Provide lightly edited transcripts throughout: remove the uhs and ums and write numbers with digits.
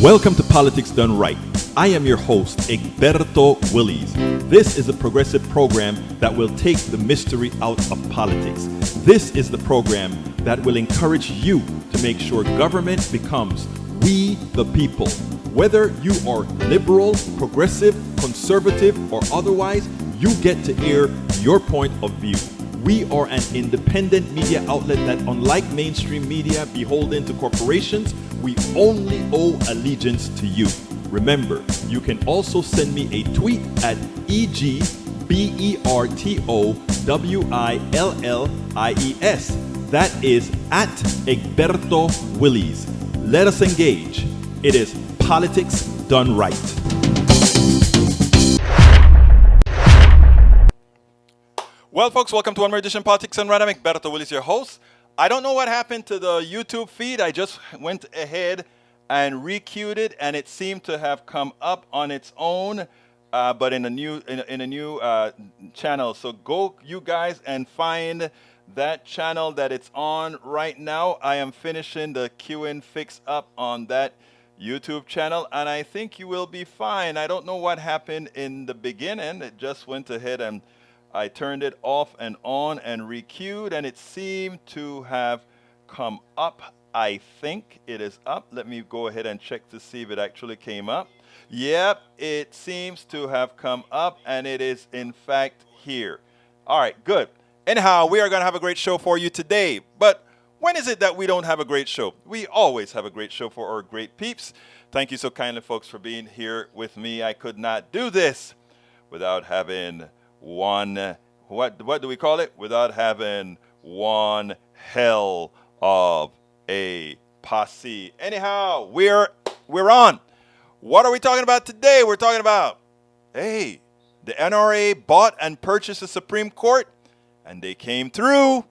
Welcome to Politics Done Right. I am your host, Egberto Willies. This is a progressive program that will take the mystery out of politics. This is the program that will encourage you to make sure government becomes we the people. Whether you are liberal, progressive, conservative, or otherwise, you get to air your point of view. We are an independent media outlet that, unlike mainstream media beholden to corporations, we only owe allegiance to you. Remember, you can also send me a tweet at EGBERTOWILLIES. That is at Egberto Willies. Let us engage. It is Politics Done Right. Well, folks, welcome to one more edition of Politics Done Right. I'm Egberto Willies, your host. I don't know what happened to the YouTube feed. I just went ahead and re-queued it, and it seemed to have come up on its own, but in a new channel. So go, you guys, and find that channel that it's on right now. I am finishing the queuing fix up on that YouTube channel, and I think you will be fine. I don't know what happened in the beginning. It just went ahead and I turned it off and on and re-queued, and it seemed to have come up. I think it is up. Let me go ahead and check to see if it actually came up. Yep, it seems to have come up, and it is in fact here. All right, good. Anyhow, we are going to have a great show for you today. But when is it that we don't have a great show? We always have a great show for our great peeps. Thank you so kindly, folks, for being here with me. I could not do this without having one, what do we call it? Without having one hell of a posse. Anyhow, we're on. What are we talking about today? We're talking about, hey, the NRA bought and purchased the Supreme Court, and they came through.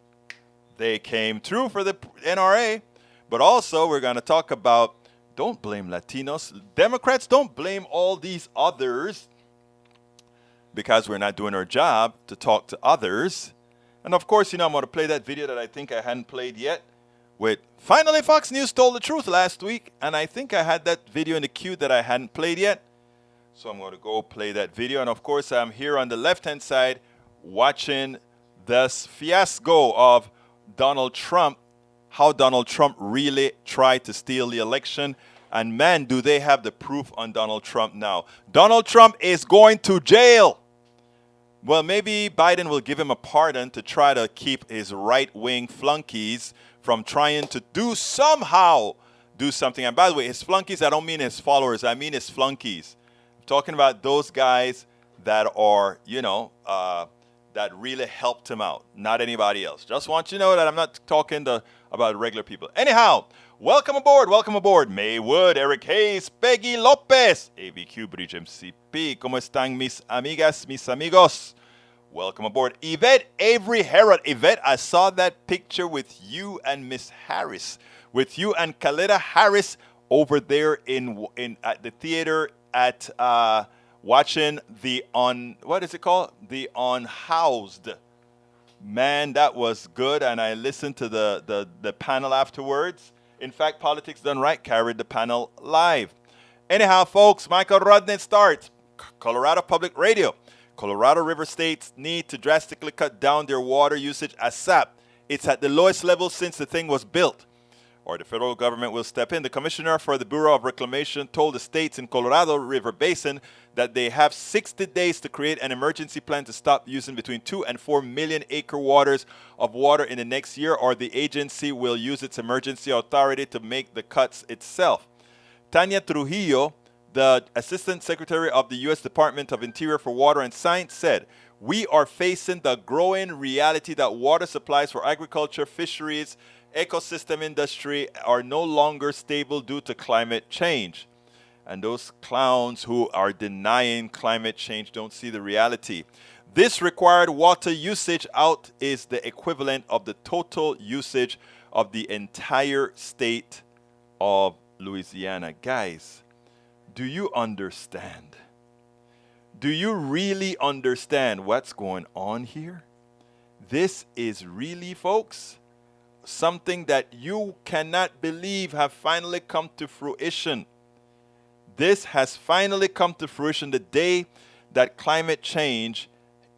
They came through for the NRA. But also, we're going to talk about, don't blame Latinos. Democrats, don't blame all these others, because we're not doing our job to talk to others. And of course, I'm going to play that video that I think I hadn't played yet with, finally Fox News told the truth last week. And I think I had that video in the queue that I hadn't played yet. So I'm going to go play that video. And of course, I'm here on the left-hand side watching this fiasco of Donald Trump, how Donald Trump really tried to steal the election. And man, do they have the proof on Donald Trump now. Donald Trump is going to jail. Well, maybe Biden will give him a pardon to try to keep his right-wing flunkies from trying to do something. And by the way, his flunkies, I don't mean his followers. I mean his flunkies. I'm talking about those guys that are, that really helped him out, not anybody else. Just want you to know that I'm not talking about regular people. Anyhow, welcome aboard. Maywood, Eric Hayes, Peggy Lopez, ABQ, Bridge MCP. ¿Cómo están mis amigas, mis amigos? Welcome aboard. Yvette Avery Herod. Yvette, I saw that picture with you and Miss Harris, with you and Kaleta Harris over there at the theater at watching the The Unhoused. Man, that was good, and I listened to the panel afterwards. In fact, Politics Done Right carried the panel live. Anyhow, folks, Michael Rodney starts. Colorado Public Radio. Colorado River states need to drastically cut down their water usage ASAP. It's at the lowest level since the thing was built. Or the federal government will step in. The commissioner for the Bureau of Reclamation told the states in Colorado River Basin that they have 60 days to create an emergency plan to stop using between 2 and 4 million acre waters of water in the next year, or the agency will use its emergency authority to make the cuts itself. Tanya Trujillo, the Assistant Secretary of the U.S. Department of Interior for Water and Science, said, "We are facing the growing reality that water supplies for agriculture, fisheries, ecosystem industry are no longer stable due to climate change." And those clowns who are denying climate change don't see the reality. This required water usage out is the equivalent of the total usage of the entire state of Louisiana. Guys, do you understand? Do you really understand what's going on here? This is really, folks, something that you cannot believe have finally come to fruition. This has finally come to fruition, the day that climate change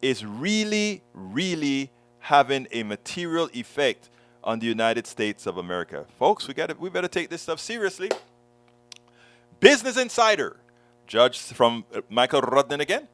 is really, really having a material effect on the United States of America. Folks, we better take this stuff seriously. Business Insider, judge from Michael Rudnin again.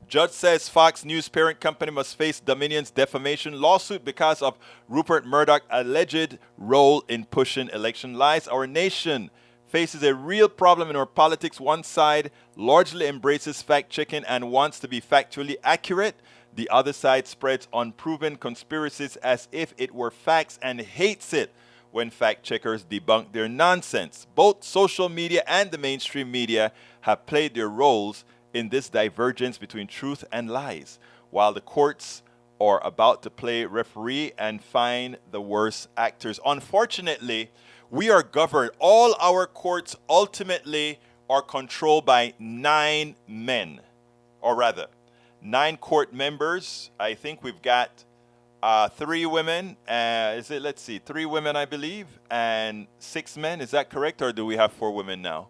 Judge says Fox News parent company must face Dominion's defamation lawsuit because of Rupert Murdoch's alleged role in pushing election lies. Our nation faces a real problem in our politics. One side largely embraces fact-checking and wants to be factually accurate. The other side spreads unproven conspiracies as if it were facts and hates it when fact-checkers debunk their nonsense. Both social media and the mainstream media have played their roles in this divergence between truth and lies, while the courts are about to play referee and find the worst actors. Unfortunately, we are governed. All our courts ultimately are controlled by 9 men, or rather, 9 court members. I think we've got 3 women. Let's see, 3 women, I believe, and 6 men. Is that correct, or do we have 4 women now?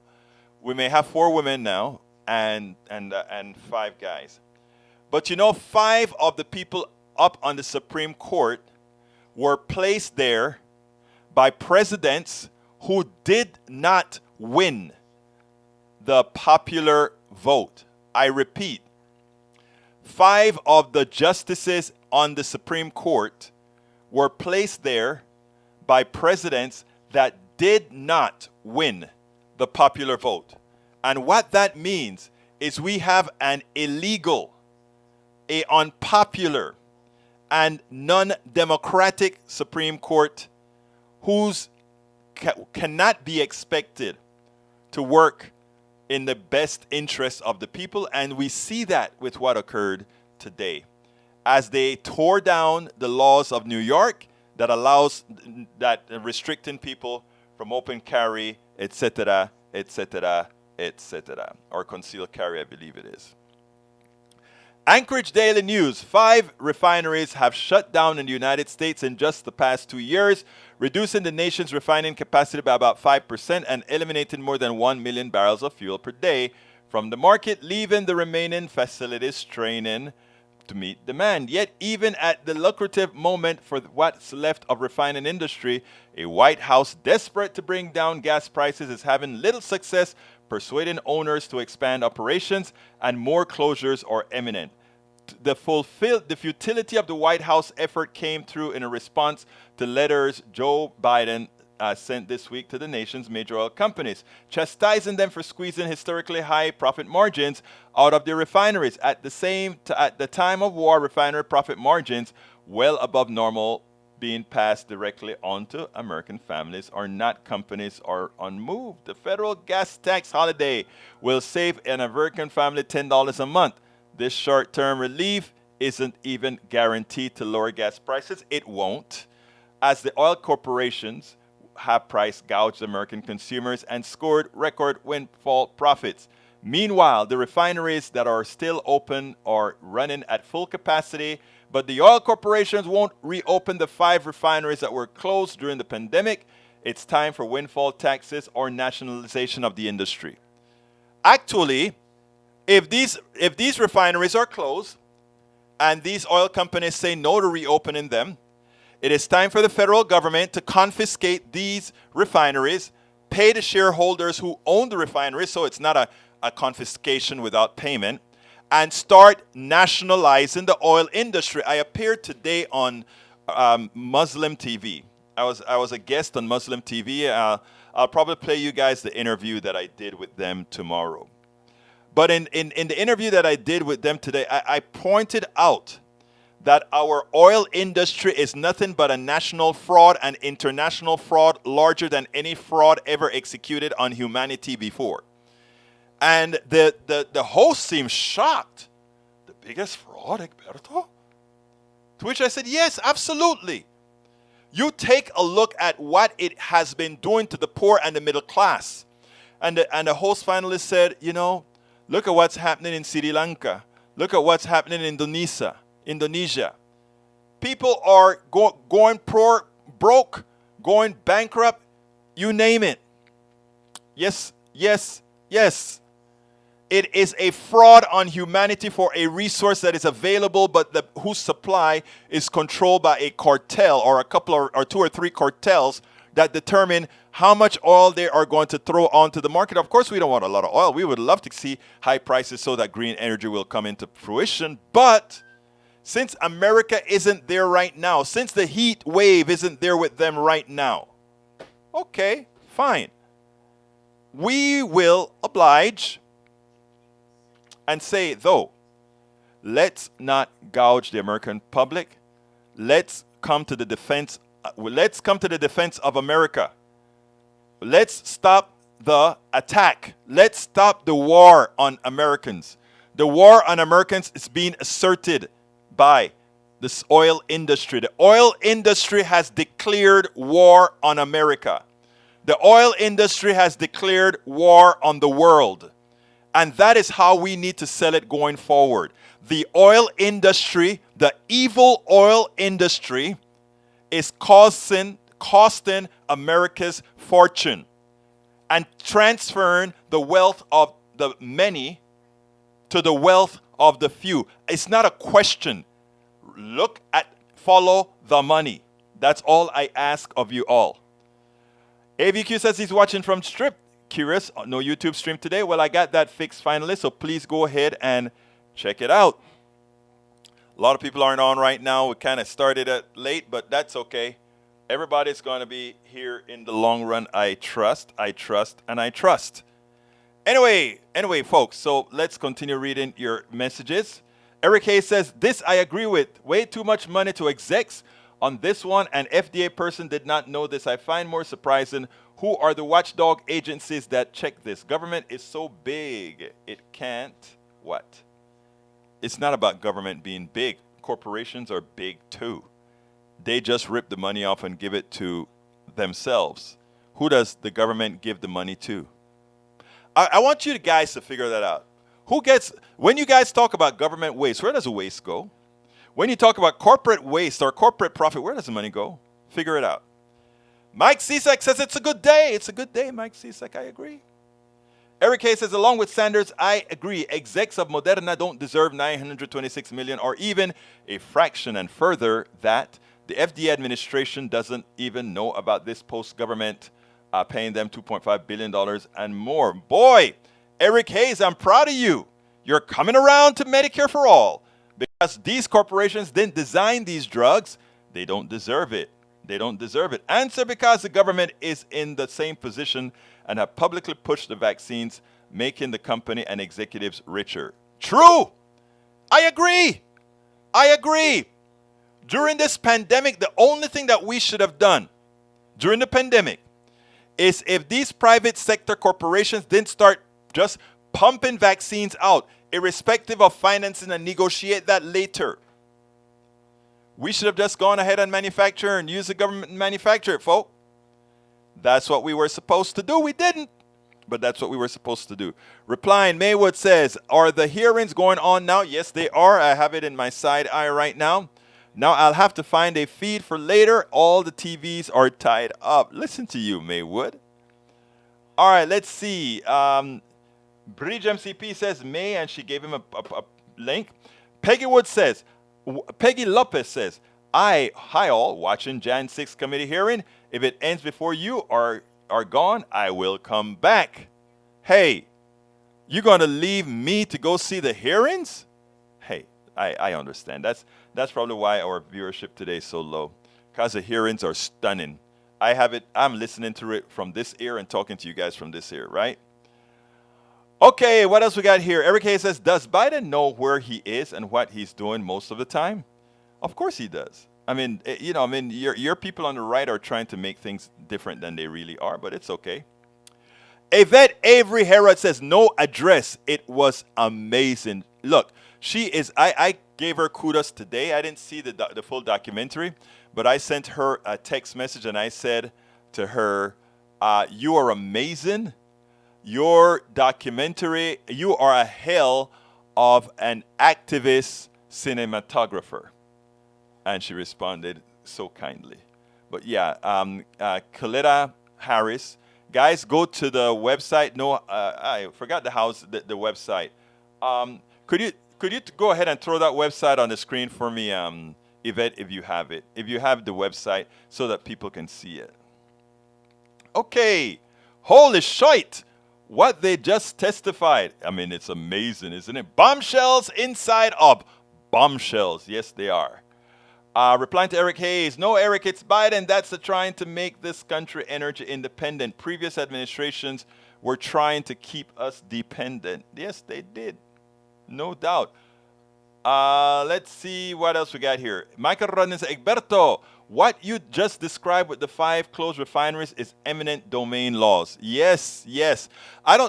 We may have 4 women now, and 5 guys. But 5 of the people up on the Supreme Court were placed there by presidents who did not win the popular vote. I repeat, 5 of the justices on the Supreme Court were placed there by presidents that did not win the popular vote. And what that means is we have an illegal, a unpopular, and non-democratic Supreme Court whose cannot be expected to work in the best interest of the people. And we see that with what occurred today, as they tore down the laws of New York that allows that restricting people from open carry, etc., etc., etc., or concealed carry, I believe it is. Anchorage Daily News: 5 refineries have shut down in the United States in just the past 2 years, reducing the nation's refining capacity by about 5% and eliminating more than 1 million barrels of fuel per day from the market, leaving the remaining facilities straining to meet demand. Yet, even at the lucrative moment for what's left of refining industry, a White House desperate to bring down gas prices is having little success persuading owners to expand operations, and more closures are imminent. The futility of the White House effort came through in a response to letters Joe Biden sent this week to the nation's major oil companies, chastising them for squeezing historically high profit margins out of their refineries. At the time of war, refinery profit margins well above normal being passed directly onto American families are not companies are unmoved. The federal gas tax holiday will save an American family $10 a month. This short-term relief isn't even guaranteed to lower gas prices. It won't, as the oil corporations have price gouged American consumers and scored record windfall profits. Meanwhile, the refineries that are still open are running at full capacity, but the oil corporations won't reopen the 5 refineries that were closed during the pandemic. It's time for windfall taxes or nationalization of the industry. Actually, if these refineries are closed and these oil companies say no to reopening them, it is time for the federal government to confiscate these refineries, pay the shareholders who own the refineries, so it's not a confiscation without payment, and start nationalizing the oil industry. I appeared today on Muslim TV. I was a guest on Muslim TV. I'll probably play you guys the interview that I did with them tomorrow. But in the interview that I did with them today, I pointed out that our oil industry is nothing but a national fraud and international fraud larger than any fraud ever executed on humanity before. And the host seemed shocked. The biggest fraud, Egberto? To which I said, yes, absolutely. You take a look at what it has been doing to the poor and the middle class. And the host finally said, look at what's happening in Sri Lanka. Look at what's happening in Indonesia. People are going broke, going bankrupt, you name it. Yes, yes, yes. It is a fraud on humanity for a resource that is available, but whose supply is controlled by a cartel or a couple or two or three cartels that determine how much oil they are going to throw onto the market. Of course, we don't want a lot of oil. We would love to see high prices so that green energy will come into fruition. But since America isn't there right now, since the heat wave isn't there with them right now, okay, fine. We will oblige and say, though, let's not gouge the American public. Let's come to the defense. Let's come to the defense of America. Let's stop the attack. Let's stop the war on Americans. The war on Americans is being asserted by this oil industry. The oil industry has declared war on America. The oil industry has declared war on the world. And that is how we need to sell it going forward. The oil industry, the evil oil industry, is costing America's fortune and transferring the wealth of the many to the wealth of the few. It's not a question. Follow the money. That's all I ask of you all. AVQ says he's watching from Strip. Curious, no YouTube stream today. Well, I got that fixed finally, so please go ahead and check it out. A lot of people aren't on right now. We kind of started it late, but that's okay. Everybody's going to be here in the long run. I trust, and I trust. Anyway, folks, so let's continue reading your messages. Eric Hayes says, this I agree with. Way too much money to execs on this one. An FDA person did not know this. I find more surprising. Who are the watchdog agencies that check this? Government is so big, it can't what? It's not about government being big. Corporations are big too. They just rip the money off and give it to themselves. Who does the government give the money to? I want you guys to figure that out. When you guys talk about government waste, where does the waste go? When you talk about corporate waste or corporate profit, where does the money go? Figure it out. Mike Cisak says it's a good day. It's a good day, Mike Cisak. I agree. Eric Hayes says, along with Sanders, I agree. Execs of Moderna don't deserve $926 million or even a fraction. And further, that the FDA administration doesn't even know about this post-government paying them $2.5 billion and more. Boy, Eric Hayes, I'm proud of you. You're coming around to Medicare for all. Because these corporations didn't design these drugs, they don't deserve it. They don't deserve it. Answer: because the government is in the same position and have publicly pushed the vaccines, making the company and executives richer. True. I agree. During this pandemic, the only thing that we should have done during the pandemic is if these private sector corporations didn't start just pumping vaccines out, irrespective of financing, and negotiate that later. We should have just gone ahead and manufacture and use the government to manufacture it, folks. That's what we were supposed to do. We didn't, but that's what we were supposed to do. Replying, Maywood says, are the hearings going on now? Yes, they are. I have it in my side eye right now. Now I'll have to find a feed for later. All the TVs are tied up. Listen to you, Maywood. All right, let's see. Bridge MCP says May, and she gave him a link. Peggy Lopez says, hi all, watching Jan 6 committee hearing. If it ends before you are gone, I will come back. Hey, you going to leave me to go see the hearings? Hey, I understand. That's probably why our viewership today is so low, because the hearings are stunning. I'm listening to it from this ear and talking to you guys from this ear, right? Okay, what else we got here? Eric Hayes says, does Biden know where he is and what he's doing most of the time? Of course he does. I mean, your people on the right are trying to make things different than they really are, but it's okay. Yvette Avery Herod says, no address. It was amazing. Look, I gave her kudos today. I didn't see the full documentary, but I sent her a text message and I said to her, you are amazing. Your documentary, you are a hell of an activist cinematographer. And she responded so kindly. But yeah, Coletta Harris Guys, go to the website. No, I forgot the website. Could you go ahead and throw that website on the screen for me, Yvette, if you have it. If you have the website so that people can see it. Okay. Holy shit. What they just testified. I mean, it's amazing, isn't it? Bombshells inside of bombshells. Yes, they are. Replying to Eric Hayes. No, Eric, it's Biden that's trying to make this country energy independent. Previous administrations were trying to keep us dependent. Yes, they did. No doubt. Let's see what else we got here. Michael Rodney says, Egberto, what you just described with the 5 closed refineries is eminent domain laws. Yes, yes. I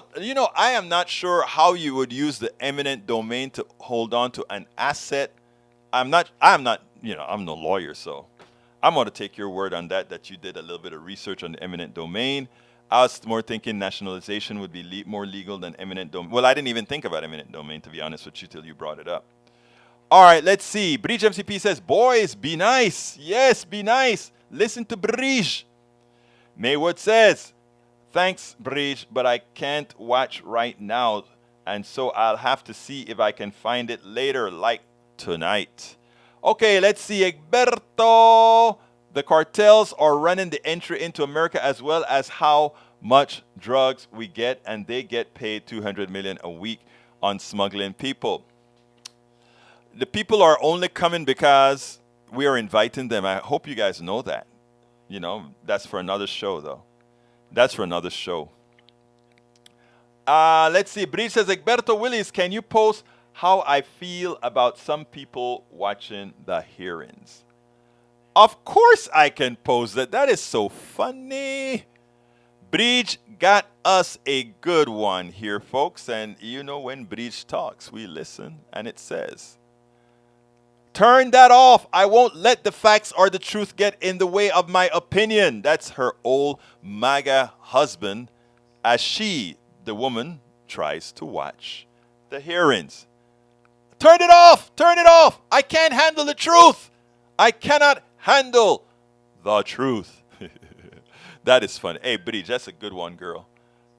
am not sure how you would use the eminent domain to hold on to an asset. I'm not, I'm no lawyer, so I'm going to take your word on that you did a little bit of research on the eminent domain. I was more thinking nationalization would be more legal than eminent domain. Well, I didn't even think about eminent domain, to be honest with you, till you brought it up. All right, let's see. Bridge MCP says, boys, be nice. Yes, be nice. Listen to Bridge. Maywood says, thanks, Bridge, but I can't watch right now, and so I'll have to see if I can find it later, like tonight. Okay, let's see. Egberto. The cartels are running the entry into America as well as how much drugs we get, and they get paid $200 million a week on smuggling people. The people are only coming because we are inviting them. I hope you guys know that. That's for another show, though. That's for another show. Let's see. Bridge says, Egberto Willis, can you post how I feel about some people watching the hearings? Of course I can post that. That is so funny. Bridge got us a good one here, folks. And when Bridge talks, we listen, and it says, turn that off. I won't let the facts or the truth get in the way of my opinion. That's her old MAGA husband as she, the woman, tries to watch the hearings. Turn it off. Turn it off. I can't handle the truth. I cannot handle the truth. That is funny. Hey, Bridge, that's a good one, girl.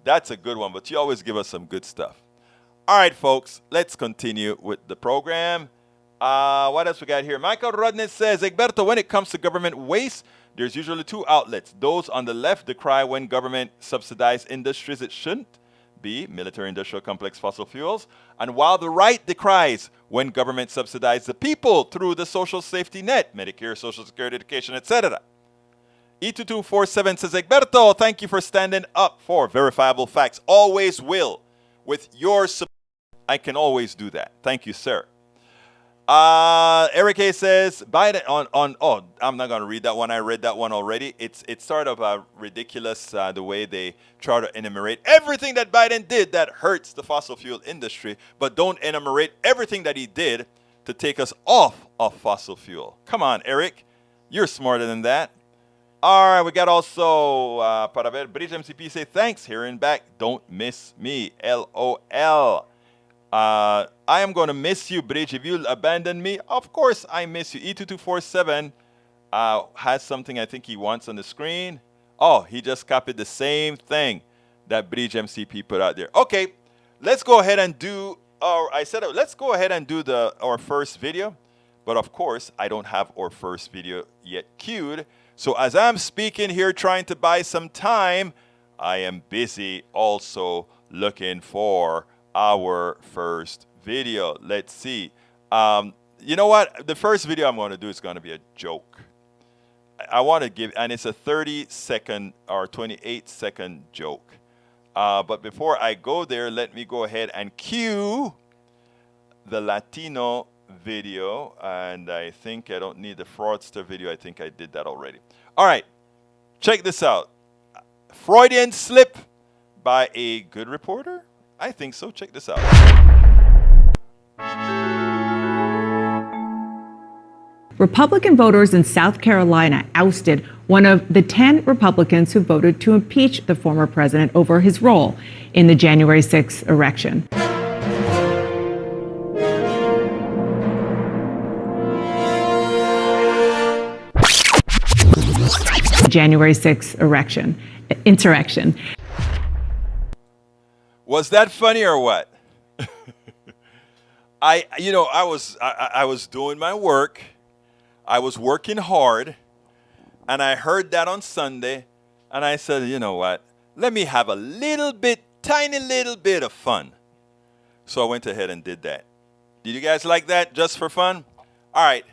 That's a good one, but you always give us some good stuff. All right, folks, let's continue with the program. What else we got here? Michael Rodney says, Egberto, when it comes to government waste, there's usually 2 outlets. Those on the left decry when government subsidizes industries it shouldn't be, military industrial complex fossil fuels, and while the right decries when government subsidizes the people through the social safety net, Medicare, Social Security, education, etc. E2247 says, Egberto, thank you for standing up for verifiable facts. Always will. With your support, I can always do that. Thank you, sir. Eric A says, Biden I'm not going to read that one. I read that one already. It's sort of ridiculous the way they try to enumerate everything that Biden did that hurts the fossil fuel industry, but don't enumerate everything that he did to take us off of fossil fuel. Come on, Eric. You're smarter than that. All right, we got also, para ver, Bridge MCP say, thanks, hearing back. Don't miss me, LOL. I am going to miss you, Bridge. If you'll abandon me, of course I miss you. E2247 has something I think he wants on the screen. Oh, he just copied the same thing that Bridge MCP put out there. Okay, let's go ahead and do, let's go ahead and do our first video. But of course, I don't have our first video yet queued. So as I'm speaking here, trying to buy some time, I am busy also looking for our first video. Let's see. You know what? The first video I'm going to do is going to be a joke. I want to give, and it's a 30-second or 28-second joke. But before I go there, let me go ahead and cue the Latino video. And I think I don't need the fraudster video. I think I did that already. All right. Check this out. Freudian slip by a good reporter? I think so. Check this out. Republican voters in South Carolina ousted one of the 10 Republicans who voted to impeach the former president over his role in the January 6th election. January 6th insurrection. Was that funny or what? I was doing my work. I was working hard, and I heard that on Sunday, and I said, you know what? Let me have a tiny little bit of fun. So I went ahead and did that. Did you guys like that just for fun? All right.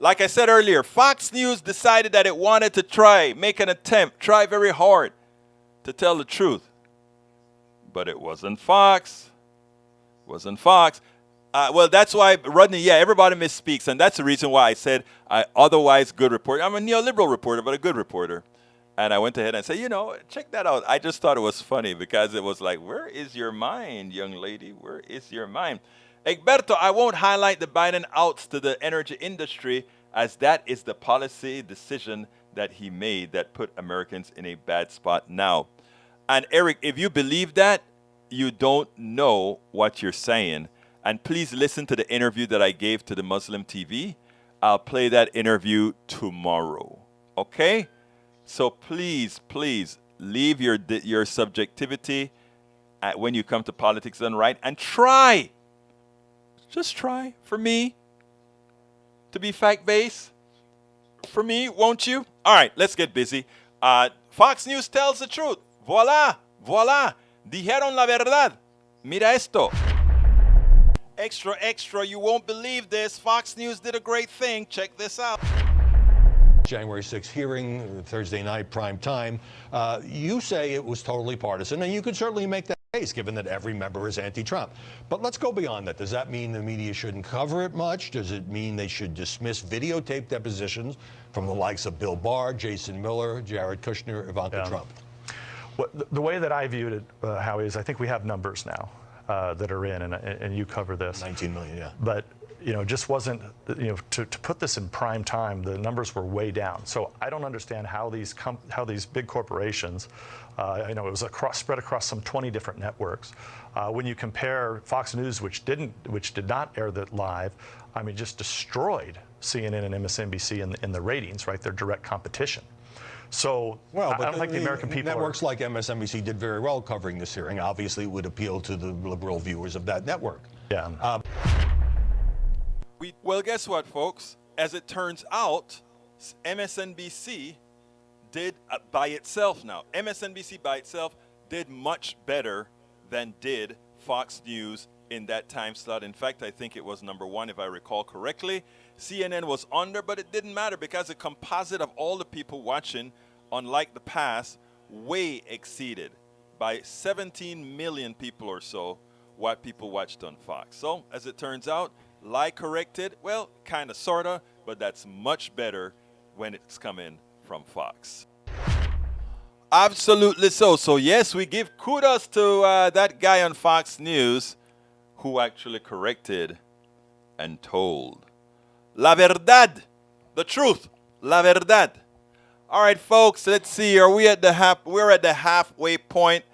Like I said earlier, Fox News decided that it wanted to make an attempt, try very hard to tell the truth. But it wasn't Fox. Wasn't Fox. Well, that's why, Rodney, everybody misspeaks. And that's the reason why I said otherwise good reporter. I'm a neoliberal reporter, but a good reporter. And I went ahead and said, check that out. I just thought it was funny because it was like, where is your mind, young lady? Where is your mind? Egberto, I won't highlight the Biden outs to the energy industry as that is the policy decision that he made that put Americans in a bad spot now. And Eric, if you believe that, you don't know what you're saying. And please listen to the interview that I gave to the Muslim TV. I'll play that interview tomorrow. Okay? So please leave your subjectivity when you come to politics done right and just try for me to be fact-based. For me, won't you? All right, let's get busy. Fox News tells the truth. Voila. Dijeron la verdad. Mira esto. Extra, you won't believe this. Fox News did a great thing. Check this out. January 6th hearing, Thursday night, prime time. You say it was totally partisan, and you could certainly make that case, given that every member is anti-Trump. But let's go beyond that. Does that mean the media shouldn't cover it much? Does it mean they should dismiss videotape depositions from the likes of Bill Barr, Jason Miller, Jared Kushner, Ivanka Trump? Well, the way that I viewed it, Howie, is I think we have numbers now that are in, and you cover this. 19 million, yeah. But just wasn't, to put this in prime time, the numbers were way down. So I don't understand how these big corporations, it was spread across some 20 different networks. When you compare Fox News, which did not air that live, just destroyed CNN and MSNBC in the ratings, right? Their direct competition. So I don't think the American people networks like MSNBC did very well covering this hearing. Obviously, it would appeal to the liberal viewers of that network. Yeah. Well, guess what, folks? As it turns out, MSNBC did by itself now. MSNBC by itself did much better than did Fox News in that time slot. In fact, I think it was number one, if I recall correctly. CNN was under, but it didn't matter because the composite of all the people watching, unlike the past, way exceeded by 17 million people or so what people watched on Fox. So, as it turns out, lie corrected, well, kind of, sort of, but that's much better when it's coming from Fox. Absolutely so. So, yes, we give kudos to that guy on Fox News who actually corrected and told. La verdad, the truth, la verdad. All right, folks, let's see. We're at the halfway point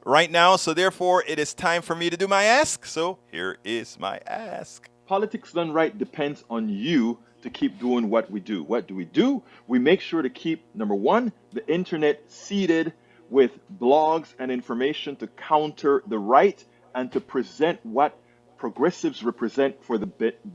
right now, so therefore it is time for me to do my ask. So here is my ask. Politics done right depends on you to keep doing what we do. What do? We make sure to keep, number one, the internet seeded with blogs and information to counter the right and to present what progressives represent for the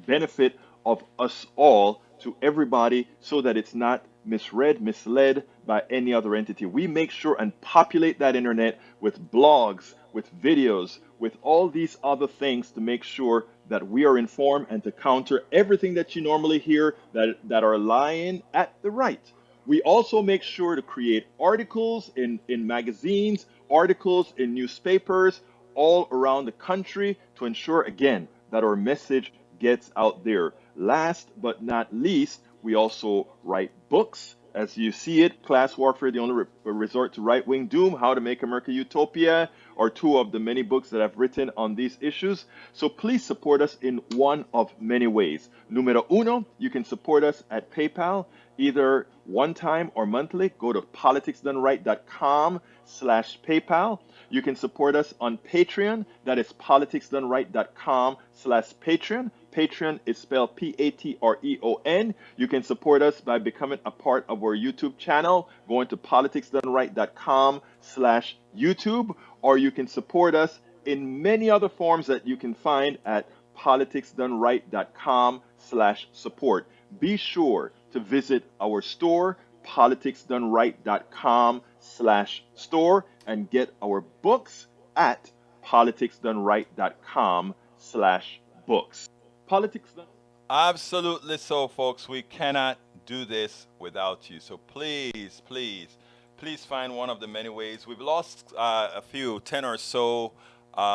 benefit of us all to everybody so that it's not misread, misled by any other entity. We make sure and populate that internet with blogs, with videos, with all these other things to make sure that we are informed and to counter everything that you normally hear that are lying at the right. We also make sure to create articles in magazines, articles in newspapers all around the country to ensure, again, that our message gets out there. Last but not least, we also write books. As you see it, Class Warfare, the only resort to right-wing doom, How to Make America Utopia, are two of the many books that I've written on these issues. So please support us in one of many ways. Numero uno, you can support us at PayPal, either one time or monthly. Go to politicsdoneright.com/PayPal. You can support us on Patreon. That is politicsdoneright.com/Patreon. Patreon is spelled Patreon. You can support us by becoming a part of our YouTube channel, going to politicsdoneright.com/YouTube, or you can support us in many other forms that you can find at politicsdoneright.com/support. Be sure to visit our store, politicsdoneright.com/store, and get our books at politicsdoneright.com/books. Politics Done. Absolutely so, folks. We cannot do this without you. So please, please, please find one of the many ways. We've lost a few, 10 or so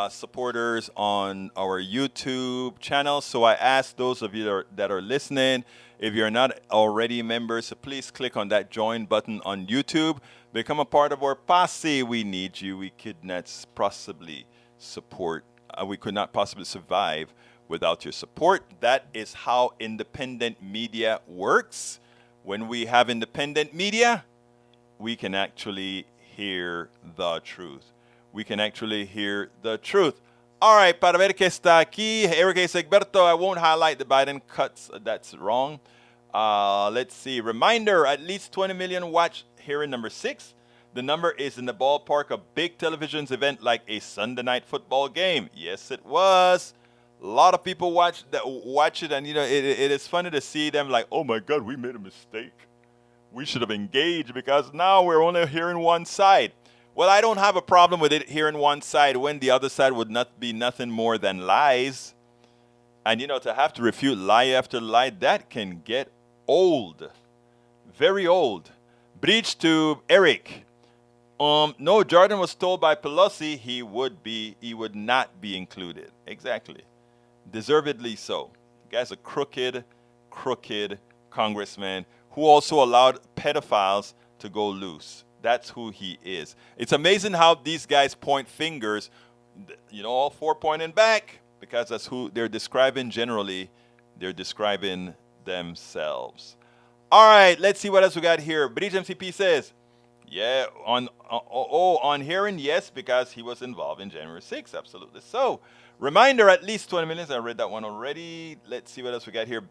supporters on our YouTube channel. So I ask those of you that are listening, if you're not already members, so please click on that join button on YouTube. Become a part of our posse. We need you. We could not possibly survive without your support. That is how independent media works. When we have independent media, we can actually hear the truth. We can actually hear the truth. All right, para ver que está aquí, Eric Egberto, I won't highlight the Biden cuts. That's wrong. Let's see. Reminder, at least 20 million watch hearing number 6. The number is in the ballpark of big television's event like a Sunday night football game. Yes, it was. A lot of people watch it, and it is funny to see them like, oh my God, we made a mistake. We should have engaged because now we're only hearing one side. Well, I don't have a problem with it hearing one side when the other side would not be nothing more than lies. And to have to refute lie after lie, that can get old. Very old. Breach to Eric. No, Jordan was told by Pelosi he would not be included. Exactly. Deservedly so. The guy's a crooked congressman who also allowed pedophiles to go loose. That's who he is. It's amazing how these guys point fingers, all four pointing back, because that's who they're describing generally. They're describing themselves. All right, let's see what else we got here. Breach MCP says, yeah, on hearing, yes, because he was involved in January 6th. Absolutely so. Reminder, at least 20 minutes. I read that one already. Let's see what else we got here.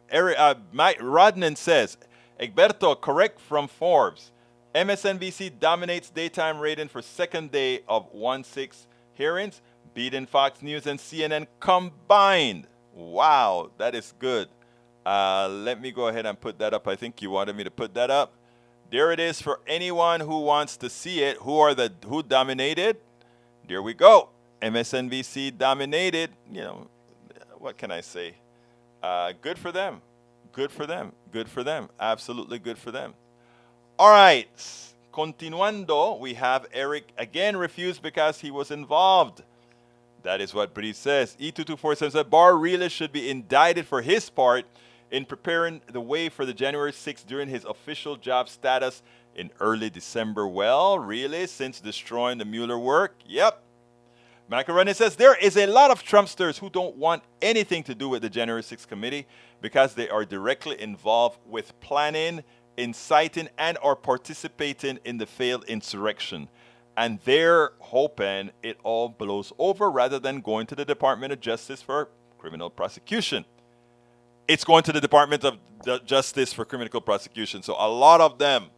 Mike Rodnan says, Egberto, correct from Forbes. MSNBC dominates daytime rating for second day of 1/6 hearings, beating Fox News and CNN combined. Wow, that is good. Let me go ahead and put that up. I think you wanted me to put that up. There it is for anyone who wants to see it. Who dominated? There we go. MSNBC dominated. What can I say? Good for them. Good for them. Good for them. Absolutely good for them. All right. Continuando, we have Eric again refused because he was involved. That is what Bree says. E2247 said Barr really should be indicted for his part in preparing the way for the January 6th during his official job status in early December. Well, really? Since destroying the Mueller work? Yep. Macaroni says there is a lot of Trumpsters who don't want anything to do with the January 6th committee because they are directly involved with planning, inciting, and or participating in the failed insurrection. And they're hoping it all blows over rather than going to the Department of Justice for criminal prosecution. It's going to the Department of Justice for criminal prosecution. So a lot of them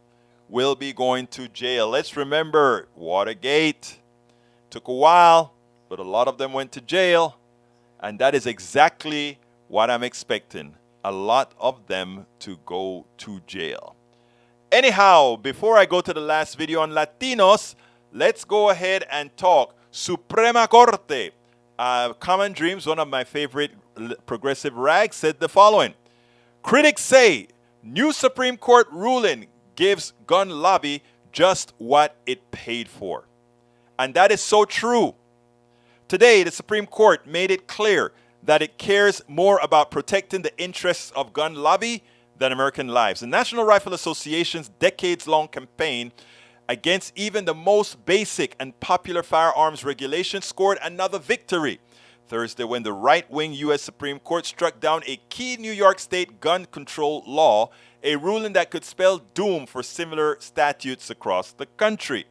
will be going to jail. Let's remember, Watergate took a while, but a lot of them went to jail. And that is exactly what I'm expecting. A lot of them to go to jail. Anyhow, before I go to the last video on Latinos, let's go ahead and talk Suprema Corte. Common Dreams, one of my favorite progressive rags, said the following. Critics say new Supreme Court ruling gives gun lobby just what it paid for. And that is so true. Today, the Supreme Court made it clear that it cares more about protecting the interests of gun lobby than American lives. The National Rifle Association's decades-long campaign against even the most basic and popular firearms regulation scored another victory Thursday when the right-wing U.S. Supreme Court struck down a key New York State gun control law, a ruling that could spell doom for similar statutes across the country.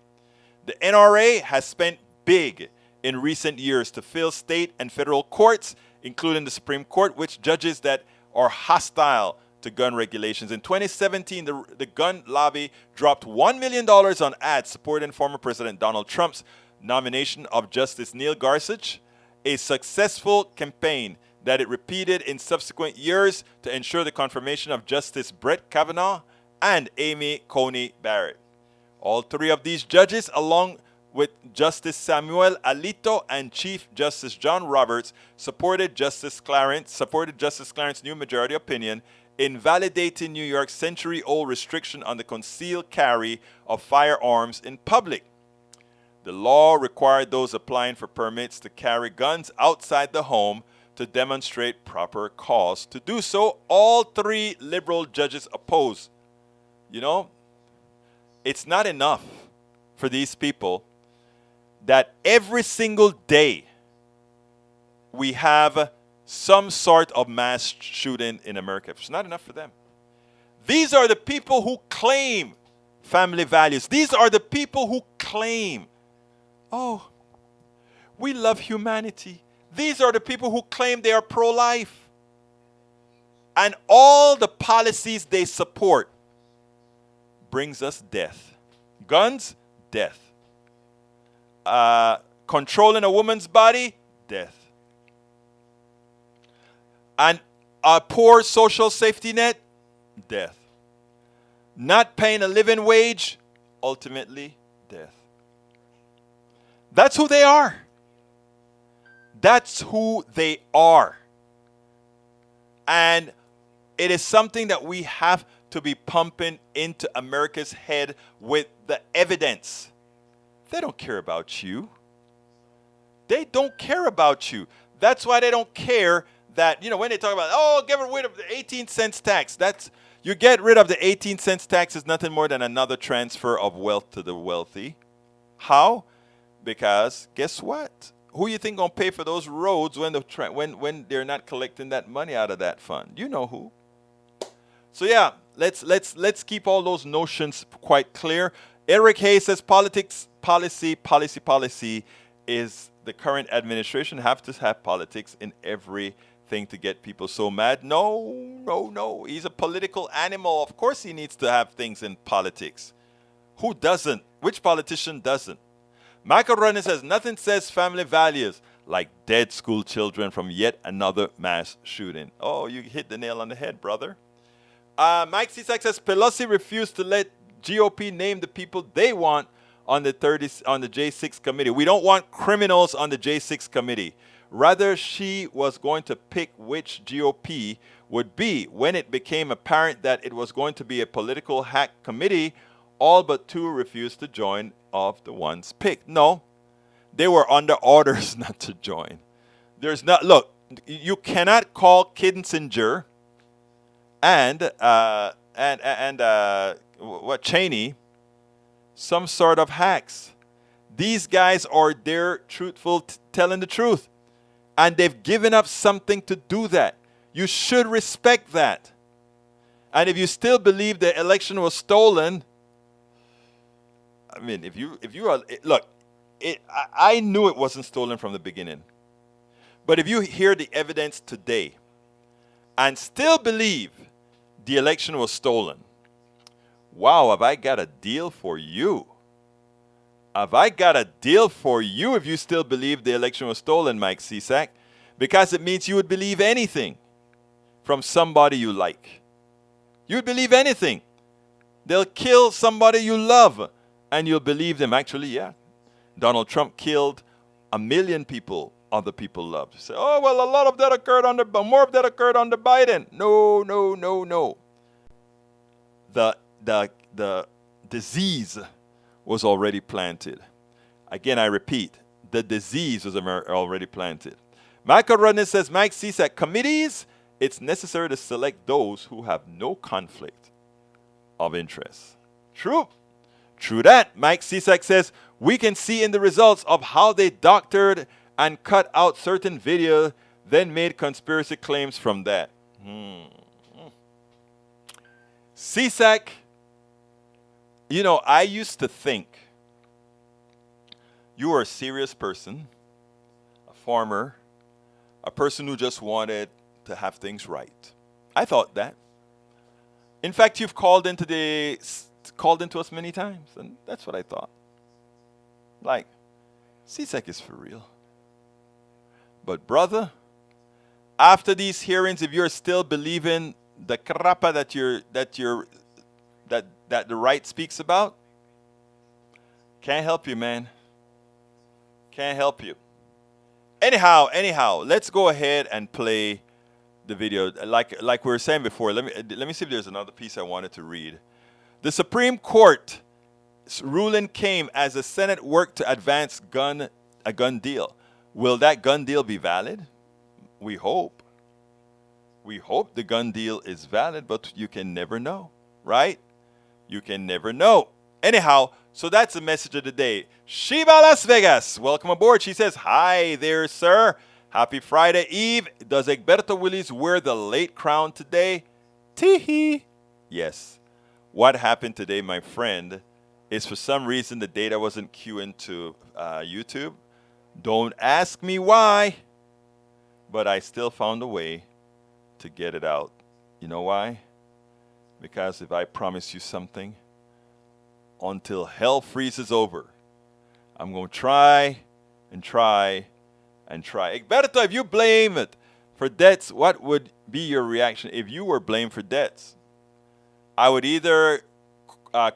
The NRA has spent big in recent years to fill state and federal courts, including the Supreme Court, which judges that are hostile to gun regulations. In 2017, the gun lobby dropped $1 million on ads supporting former President Donald Trump's nomination of Justice Neil Gorsuch, a successful campaign that it repeated in subsequent years to ensure the confirmation of Justice Brett Kavanaugh and Amy Coney Barrett. All three of these judges, along with Justice Samuel Alito and Chief Justice John Roberts, supported Justice Clarence's new majority opinion invalidating New York's century-old restriction on the concealed carry of firearms in public. The law required those applying for permits to carry guns outside the home to demonstrate proper cause to do so. All three liberal judges oppose. You know, it's not enough for these people that every single day we have some sort of mass shooting in America. It's not enough for them. These are the people who claim family values. These are the people who claim, oh, we love humanity. These are the people who claim they are pro-life. And all the policies they support brings us death. Guns, death. Controlling a woman's body, death. And a poor social safety net, death. Not paying a living wage, ultimately, death. That's who they are. That's who they are. And it is something that we have to be pumping into America's head with the evidence. They don't care about you. They don't care about you. That's why they don't care that, you know, when they talk about, oh, get rid of the 18 cents tax. That's, you get rid of the 18 cents tax is nothing more than another transfer of wealth to the wealthy. How? Because guess what? Who you think gonna pay for those roads when they're not collecting that money out of that fund? You know who. So yeah, let's keep all those notions quite clear. Eric Hayes says policy is the current administration have to have politics in everything to get people so mad. No. He's a political animal. Of course he needs to have things in politics. Who doesn't? Which politician doesn't? Michael Running says, nothing says family values like dead school children from yet another mass shooting. Oh, you hit the nail on the head, brother. Mike Cisak says, Pelosi refused to let GOP name the people they want on the J6 committee. We don't want criminals on the J6 committee. Rather, she was going to pick which GOP would be. When it became apparent that it was going to be a political hack committee, all but two refused to join of the ones picked. No, they were under orders not to join. Look, you cannot call Kinzinger and Cheney some sort of hacks. These guys are there truthful, telling the truth. And they've given up something to do that. You should respect that. And if you still believe the election was stolen, I mean, if you are, look, I knew it wasn't stolen from the beginning. But if you hear the evidence today and still believe the election was stolen, wow, have I got a deal for you. Have I got a deal for you if you still believe the election was stolen, Mike Cisak? Because it means you would believe anything from somebody you like. You would believe anything. They'll kill somebody you love, and you'll believe them. Actually, yeah. Donald Trump killed 1 million people other people loved. You say, oh, well, a lot of that occurred more of that occurred under Biden. No. The disease was already planted. Again, I repeat, the disease was already planted. Michael Rudness says, Mike Cisak, committees, it's necessary to select those who have no conflict of interest. True that. Mike Cisak says, we can see in the results of how they doctored and cut out certain videos, then made conspiracy claims from that. Cisak, you know, I used to think you were a serious person, a farmer, a person who just wanted to have things right. I thought that. In fact, you've called into us many times, and that's what I thought. Like, CSEC is for real. But brother, after these hearings, if you're still believing the crappa that the right speaks about, can't help you, man. Can't help you. Anyhow, let's go ahead and play the video. Like we were saying before, let me see if there's another piece I wanted to read. The Supreme Court ruling came as the Senate worked to advance a gun deal. Will that gun deal be valid? We hope. We hope the gun deal is valid, but you can never know, right? You can never know. Anyhow, so that's the message of the day. Shiva Las Vegas, welcome aboard. She says, hi there, sir. Happy Friday Eve. Does Egberto Willis wear the late crown today? Tee-hee. Yes. What happened today, my friend, is for some reason the data wasn't queuing to YouTube. Don't ask me why, but I still found a way to get it out. You know why? Because if I promise you something, until hell freezes over, I'm going to try and try and try. Egberto, if you blame it for debts, what would be your reaction if you were blamed for debts? I would either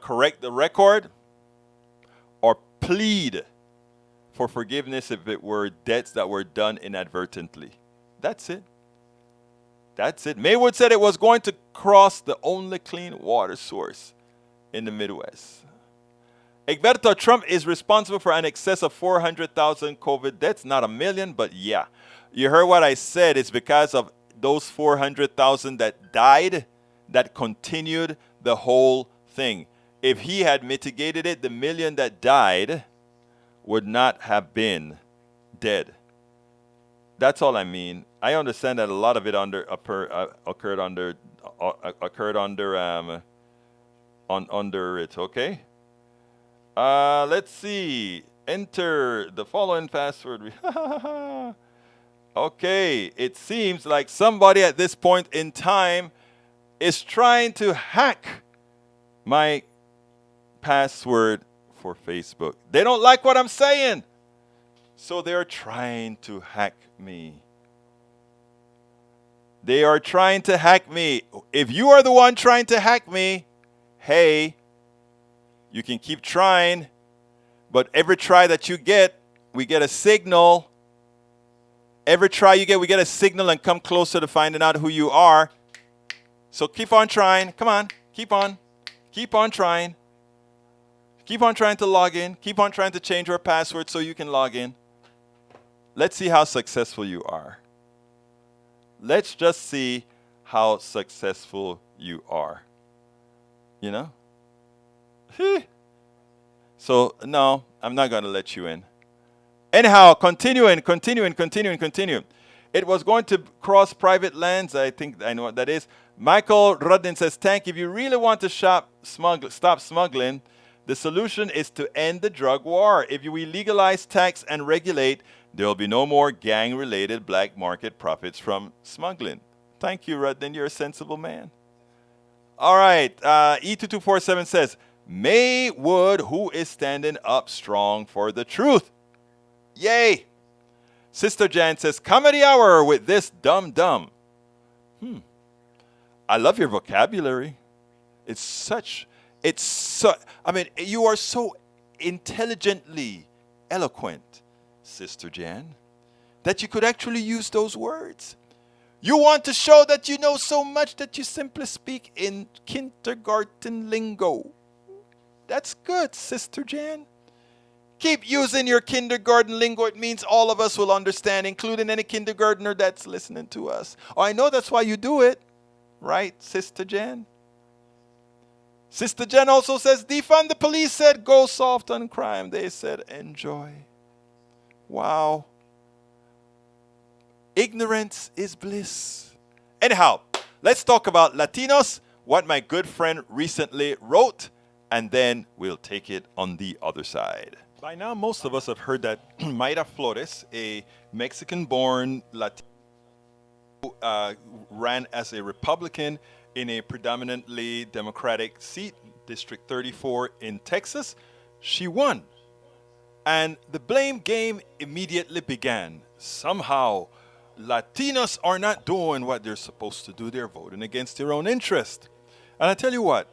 correct the record or plead for forgiveness if it were debts that were done inadvertently. That's it. That's it. Maywood said it was going to cross the only clean water source in the Midwest. Egberto, Trump is responsible for an excess of 400,000 COVID deaths, not a million, but yeah. You heard what I said. It's because of those 400,000 that died that continued the whole thing. If he had mitigated it, the million that died would not have been dead. That's all I mean. I understand that a lot of it occurred under it. Okay. Let's see. Enter the following password. Okay. It seems like somebody at this point in time is trying to hack my password for Facebook. They don't like what I'm saying, so they're trying to hack me. They are trying to hack me. If you are the one trying to hack me, hey, you can keep trying, but every try that you get, we get a signal. Every try you get, we get a signal and come closer to finding out who you are. So keep on trying. Come on. Keep on. Keep on trying. Keep on trying to log in. Keep on trying to change your password so you can log in. Let's see how successful you are. Let's just see how successful you are. You know? So, no, I'm not going to let you in. Anyhow, continuing. It was going to cross private lands. I think I know what that is. Michael Rudin says, Tank, if you really want to stop smuggling, the solution is to end the drug war. If we legalize, tax, and regulate, there will be no more gang-related black market profits from smuggling. Thank you, Rudin. You're a sensible man. All right. E2247 says, Maywood, who is standing up strong for the truth. Yay. Sister Jan says, comedy hour with this dumb. I love your vocabulary. You are so intelligently eloquent, Sister Jan, that you could actually use those words. You want to show that you know so much that you simply speak in kindergarten lingo. That's good, Sister Jan. Keep using your kindergarten lingo. It means all of us will understand, including any kindergartner that's listening to us. Oh, I know that's why you do it. Right, Sister Jan? Sister Jan also says, defund the police said go soft on crime. They said enjoy. Wow. Ignorance is bliss. Anyhow, let's talk about Latinos, what my good friend recently wrote, and then we'll take it on the other side. By now, most of us have heard that Mayra Flores, a Mexican-born Latina ran as a Republican in a predominantly Democratic seat, District 34 in Texas. She won. And the blame game immediately began. Somehow, Latinos are not doing what they're supposed to do. They're voting against their own interest. And I tell you what,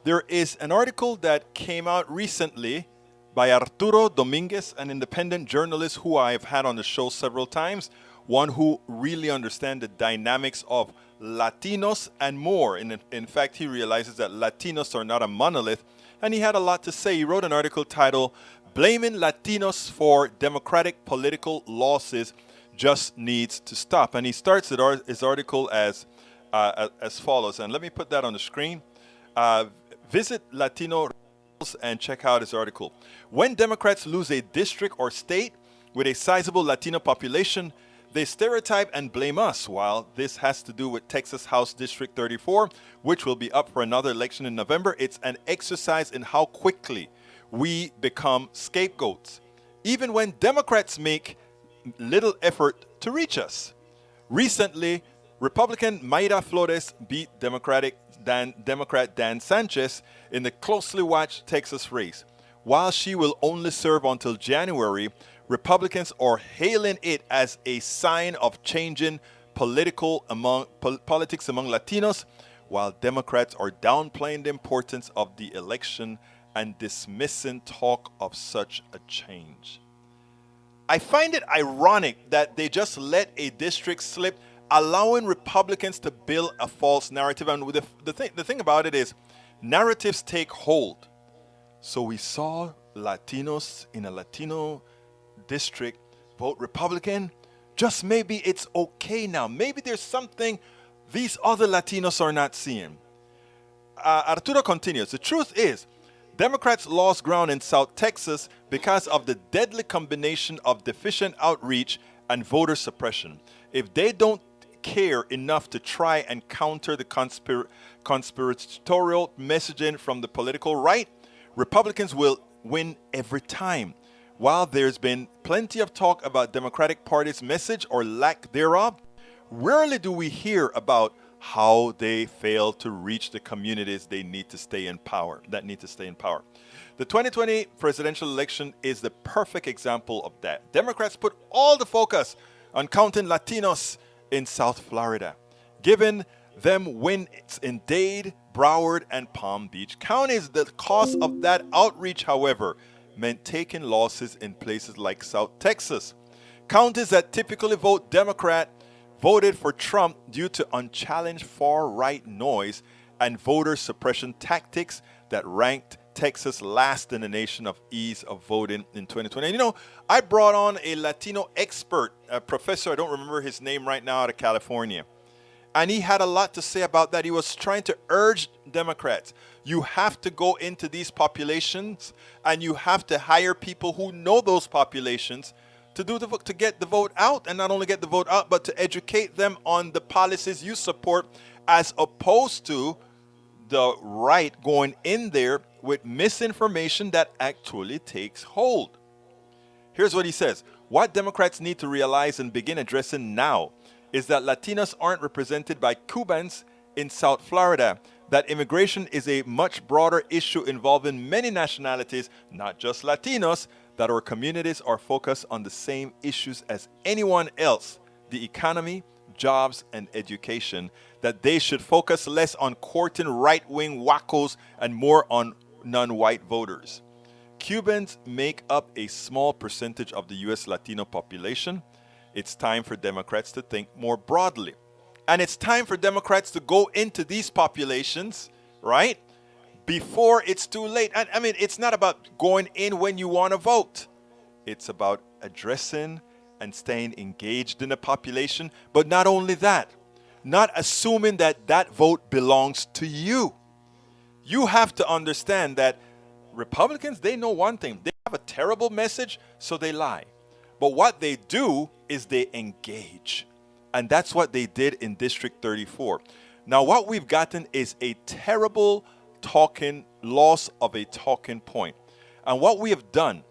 there is an article that came out recently by Arturo Dominguez, an independent journalist who I've had on the show several times, one who really understands the dynamics of Latinos and more. In fact, he realizes that Latinos are not a monolith, and he had a lot to say. He wrote an article titled, "Blaming Latinos for Democratic Political Losses Just Needs to Stop." And he starts his article as follows, and let me put that on the screen. Visit Latino and check out his article. When Democrats lose a district or state with a sizable Latino population, they stereotype and blame us. While this has to do with Texas House District 34, which will be up for another election in November, it's an exercise in how quickly we become scapegoats, even when Democrats make little effort to reach us. Recently, Republican Mayra Flores beat Democrat Dan Sanchez in the closely watched Texas race. While she will only serve until January, Republicans are hailing it as a sign of changing politics among Latinos, while Democrats are downplaying the importance of the election and dismissing talk of such a change. I find it ironic that they just let a district slip, allowing Republicans to build a false narrative. And the thing about it is, narratives take hold. So we saw Latinos in a Latino district vote Republican. Just maybe it's okay now. Maybe there's something these other Latinos are not seeing. Arturo continues, the truth is, Democrats lost ground in South Texas because of the deadly combination of deficient outreach and voter suppression. If they don't care enough to try and counter the conspiratorial messaging from the political right, Republicans will win every time. While there's been plenty of talk about Democratic Party's message or lack thereof, rarely do we hear about how they fail to reach the communities that need to stay in power. The 2020 presidential election is the perfect example of that. Democrats put all the focus on counting Latinos in South Florida, giving them wins in Dade, Broward, and Palm Beach counties. The cost of that outreach, however, meant taking losses in places like South Texas. Counties that typically vote Democrat voted for Trump due to unchallenged far-right noise and voter suppression tactics that ranked Texas last in the nation of ease of voting in 2020. And I brought on a Latino expert, a professor, I don't remember his name right now, out of California. And he had a lot to say about that. He was trying to urge Democrats, you have to go into these populations and you have to hire people who know those populations to get the vote out, and not only get the vote out, but to educate them on the policies you support, as opposed to the right going in there with misinformation that actually takes hold. Here's what he says. What Democrats need to realize and begin addressing now is that Latinos aren't represented by Cubans in South Florida, that immigration is a much broader issue involving many nationalities, not just Latinos, that our communities are focused on the same issues as anyone else, the economy, jobs, and education, that they should focus less on courting right-wing wackos and more on non-white voters. Cubans make up a small percentage of the U.S. Latino population. It's time for Democrats to think more broadly. And it's time for Democrats to go into these populations, right, before it's too late. And I mean, it's not about going in when you want to vote. It's about addressing and staying engaged in the population. But not only that, not assuming that that vote belongs to you. You have to understand that Republicans, they know one thing. They have a terrible message, so they lie. But what they do is they engage. And that's what they did in District 34. Now, what we've gotten is a terrible loss of a talking point. And what we have done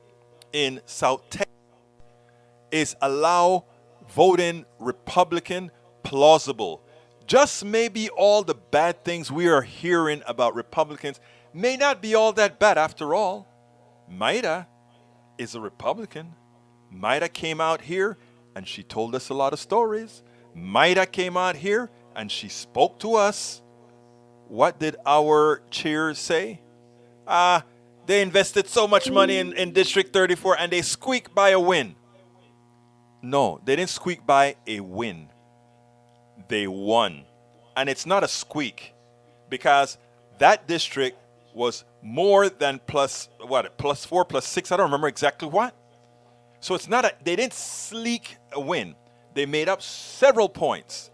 in South Texas is allow voting Republican plausible. Just maybe all the bad things we are hearing about Republicans may not be all that bad after all. Maida is a Republican. Maida came out here and she told us a lot of stories. Maida came out here and she spoke to us. What did our cheers say? They invested so much money in District 34 and they squeaked by a win. No, they didn't squeak by a win. They won. And it's not a squeak because that district was more than plus 4, plus 6. I don't remember exactly what. So it's not they didn't sleek a win. They made up several points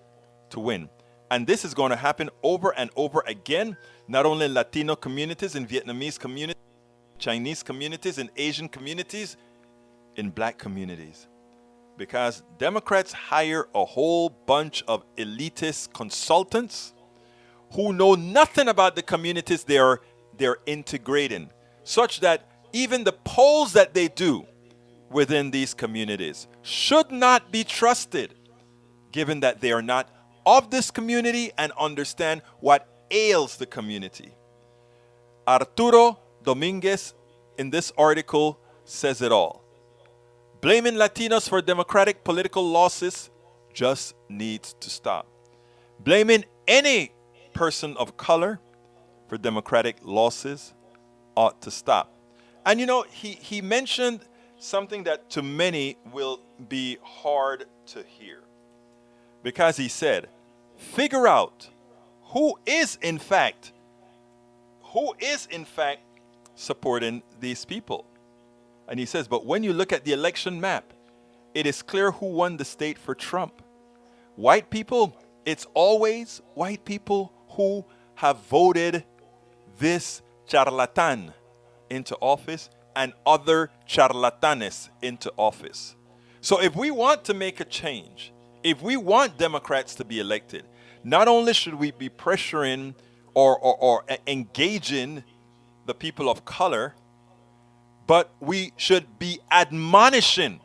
to win. And this is going to happen over and over again, not only in Latino communities, in Vietnamese communities, Chinese communities, in Asian communities, in black communities. Because Democrats hire a whole bunch of elitist consultants who know nothing about the communities they're integrating, such that even the polls that they do within these communities should not be trusted, given that they are not of this community and understand what ails the community. Arturo Dominguez in this article says it all. Blaming Latinos for democratic political losses just needs to stop. Blaming any person of color for democratic losses ought to stop. And you know, he mentioned something that to many will be hard to hear. Because he said, figure out who is in fact supporting these people. And he says, but when you look at the election map, it is clear who won the state for Trump. White people, it's always white people who have voted this charlatan into office and other charlatanes into office. So if we want to make a change, if we want Democrats to be elected, not only should we be pressuring or engaging the people of color, but we should be admonishing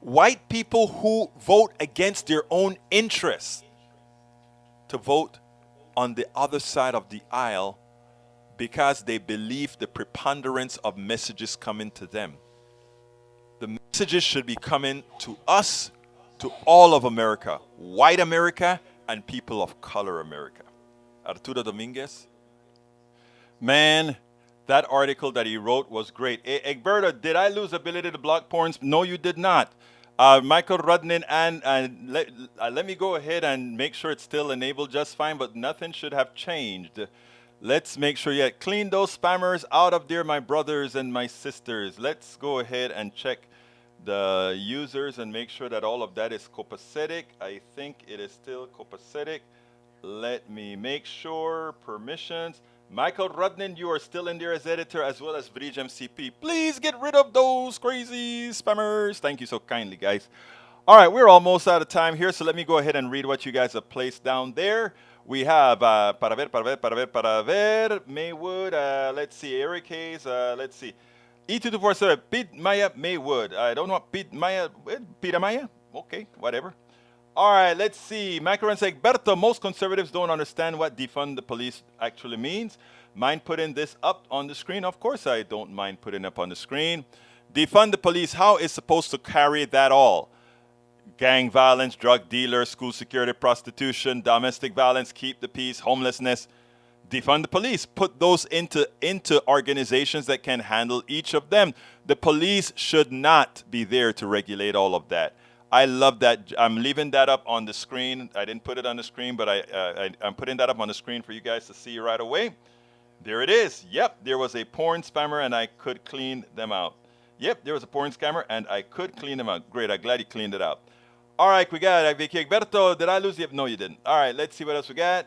white people who vote against their own interests to vote on the other side of the aisle because they believe the preponderance of messages coming to them. The messages should be coming to us, to all of America, white America and people of color America. Arturo Dominguez. Man, that article that he wrote was great. Egberto, did I lose ability to block porns? No, you did not. Michael Rudnin, and let me go ahead and make sure it's still enabled just fine, but nothing should have changed. Let's make sure, clean those spammers out of there, my brothers and my sisters. Let's go ahead and check the users and make sure that all of that is copacetic. I think it is still copacetic. Let me make sure. Permissions. Michael Rudnin, you are still in there as editor, as well as Bridge MCP. Please get rid of those crazy spammers. Thank you so kindly, guys. All right, we're almost out of time here, so let me go ahead and read what you guys have placed down there. We have para ver, Maywood, let's see, Eric Hayes, let's see. E2247, Pete Maya, Maywood. I don't know, Pete Maya, Peter Maya? Okay, whatever. All right, let's see. Macaron says, Berto, most conservatives don't understand what defund the police actually means. Mind putting this up on the screen? Of course I don't mind putting up on the screen. Defund the police, how is supposed to carry that all? Gang violence, drug dealers, school security, prostitution, domestic violence, keep the peace, homelessness. Defund the police. Put those into organizations that can handle each of them. The police should not be there to regulate all of that. I love that. I'm leaving that up on the screen. I didn't put it on the screen, but I'm putting that up on the screen for you guys to see right away. There it is. Yep, there was a porn spammer and I could clean them out. Yep, there was a porn scammer and I could clean them out. Great, I'm glad you cleaned it out. All right, we got Vicky Egberto. Did I lose you? No, you didn't. All right, let's see what else we got.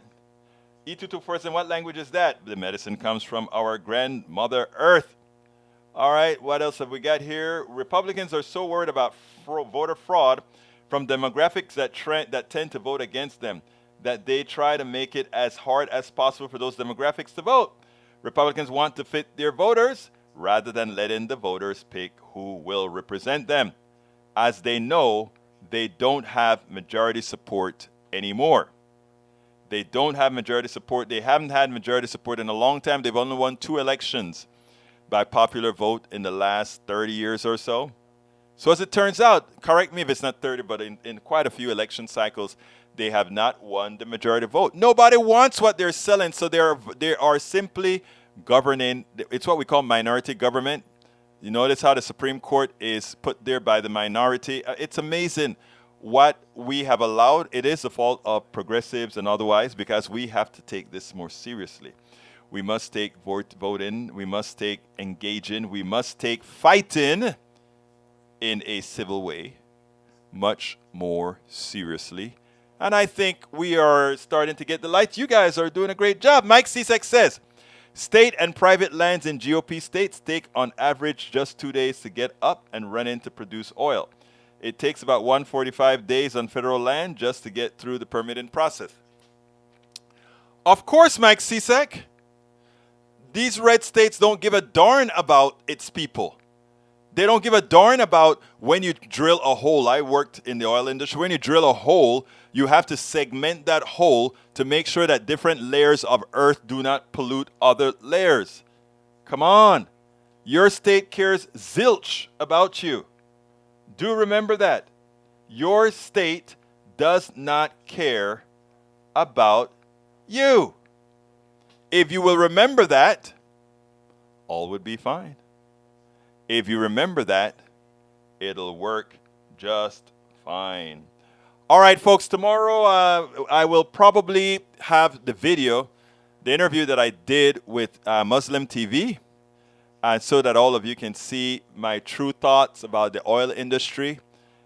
E224, and what language is that? The medicine comes from our grandmother Earth. All right, what else have we got here? Republicans are so worried about voter fraud from demographics that tend to vote against them that they try to make it as hard as possible for those demographics to vote. Republicans want to fit their voters rather than letting the voters pick who will represent them, as they know they don't have majority support anymore. They don't have majority support. They haven't had majority support in a long time. They've only won 2 elections by popular vote in the last 30 years or so. So as it turns out, correct me if it's not 30, but in quite a few election cycles, they have not won the majority vote. Nobody wants what they're selling, so they are simply governing. It's what we call minority government. You notice how the Supreme Court is put there by the minority. It's amazing what we have allowed. It is the fault of progressives and otherwise, because we have to take this more seriously. We must take voting. We must take engaging. We must take fighting in a civil way much more seriously. And I think we are starting to get the light. You guys are doing a great job. Mike Cesek says, state and private lands in GOP states take on average just 2 days to get up and run in to produce oil. It takes about 145 days on federal land just to get through the permitting process. Of course, Mike Cesek, these red states don't give a darn about its people. They don't give a darn about when you drill a hole. I worked in the oil industry. When you drill a hole, you have to segment that hole to make sure that different layers of earth do not pollute other layers. Come on. Your state cares zilch about you. Do remember that. Your state does not care about you. If you will remember that, all would be fine. If you remember that, it'll work just fine. All right, folks, tomorrow I will probably have the video, the interview that I did with Muslim TV, so that all of you can see my true thoughts about the oil industry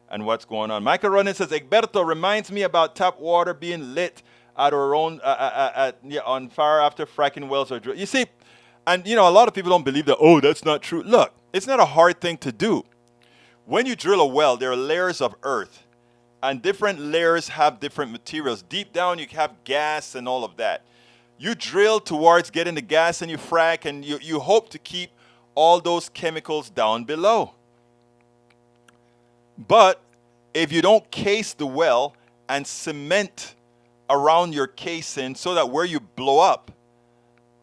and what's going on. Michael Ronan says, Egberto reminds me about tap water being lit at our own on fire after fracking wells are drilled. You see, and a lot of people don't believe that, oh, that's not true. Look, it's not a hard thing to do. When you drill a well, there are layers of earth, and different layers have different materials. Deep down, you have gas and all of that. You drill towards getting the gas and you frack, and you hope to keep all those chemicals down below. But if you don't case the well and cement around your casing so that where you blow up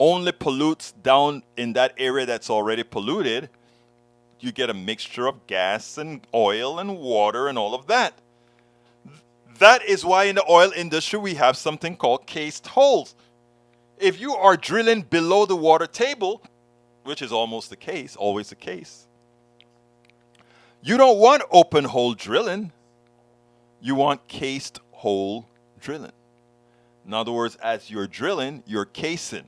only pollutes down in that area that's already polluted, you get a mixture of gas and oil and water and all of that. That is why in the oil industry we have something called cased holes. If you are drilling below the water table, which is almost the case, always the case, you don't want open hole drilling. You want cased hole drilling. In other words, as you're drilling, you're casing.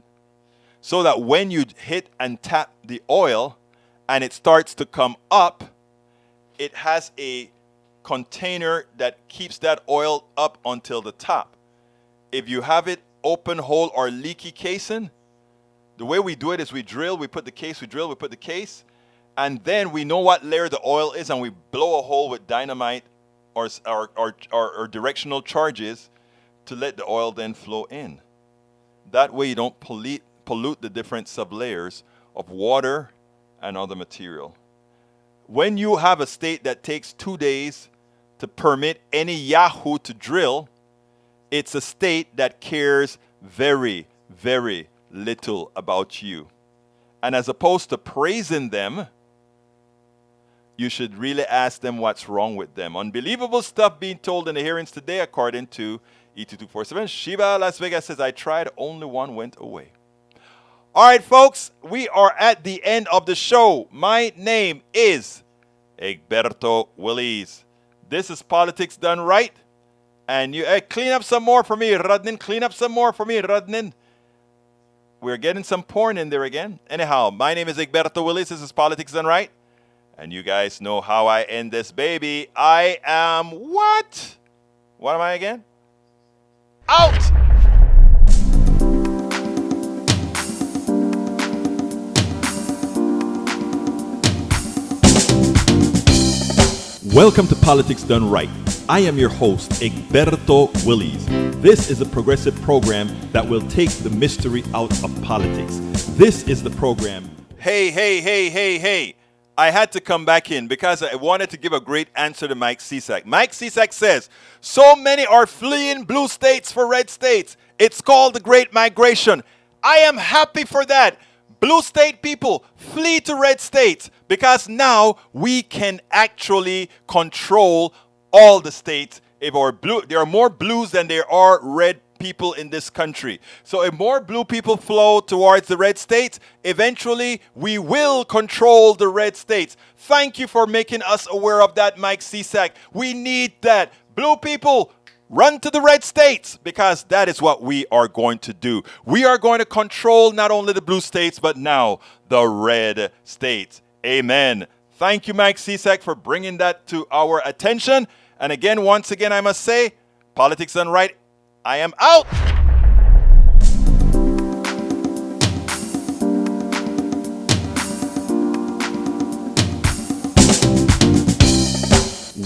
So that when you hit and tap the oil and it starts to come up, it has a container that keeps that oil up until the top. If you have it open hole or leaky casing, the way we do it is we drill, we put the case, we drill, we put the case, and then we know what layer the oil is, and we blow a hole with dynamite or directional charges to let the oil then flow in. That way you don't pollute the different sublayers of water and other material. When you have a state that takes 2 days to permit any Yahoo to drill, it's a state that cares very, very little about you. And as opposed to praising them, you should really ask them what's wrong with them. Unbelievable stuff being told in the hearings today, according to E2247. Shiva Las Vegas says, I tried, only one went away. All right, folks, we are at the end of the show. My name is Egberto Willies. This is Politics Done Right. And you clean up some more for me, Rudnin. Clean up some more for me, Rudnin. We're getting some porn in there again. Anyhow, my name is Egberto Willies. This is Politics Done Right. And you guys know how I end this baby. I am what? What am I again? Out! Welcome to Politics Done Right. I am your host, Egberto Willies. This is a progressive program that will take the mystery out of politics. This is the program. Hey, hey, hey, hey, hey. I had to come back in because I wanted to give a great answer to Mike Cisak. Mike Cisak says, so many are fleeing blue states for red states. It's called the Great Migration. I am happy for that. Blue state people, flee to red states because now we can actually control all the states. If our blue, there are more blues than there are red people in this country. So if more blue people flow towards the red states, eventually we will control the red states. Thank you for making us aware of that, Mike Cisak. We need that. Blue people, run to the red states because that is what we are going to do. We are going to control not only the blue states, but now the red states. Amen. Thank you, Mike Cisak, for bringing that to our attention. And again, once again, I must say, Politics Done Right, I am out.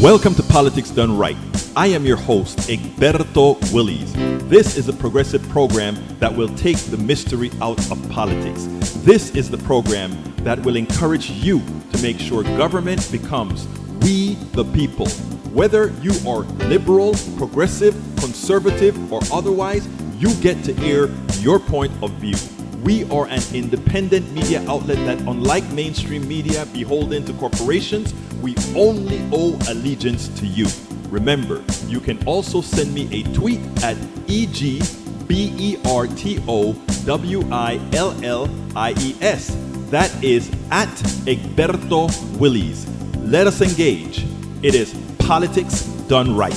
Welcome to Politics Done Right. I am your host, Egberto Willies. This is a progressive program that will take the mystery out of politics. This is the program that will encourage you to make sure government becomes we the people. Whether you are liberal, progressive, conservative, or otherwise, you get to air your point of view. We are an independent media outlet that, unlike mainstream media beholden to corporations, we only owe allegiance to you. Remember, you can also send me a tweet at EGBERTOWILLIES. That is at Egberto Willies. Let us engage. It is Politics Done Right.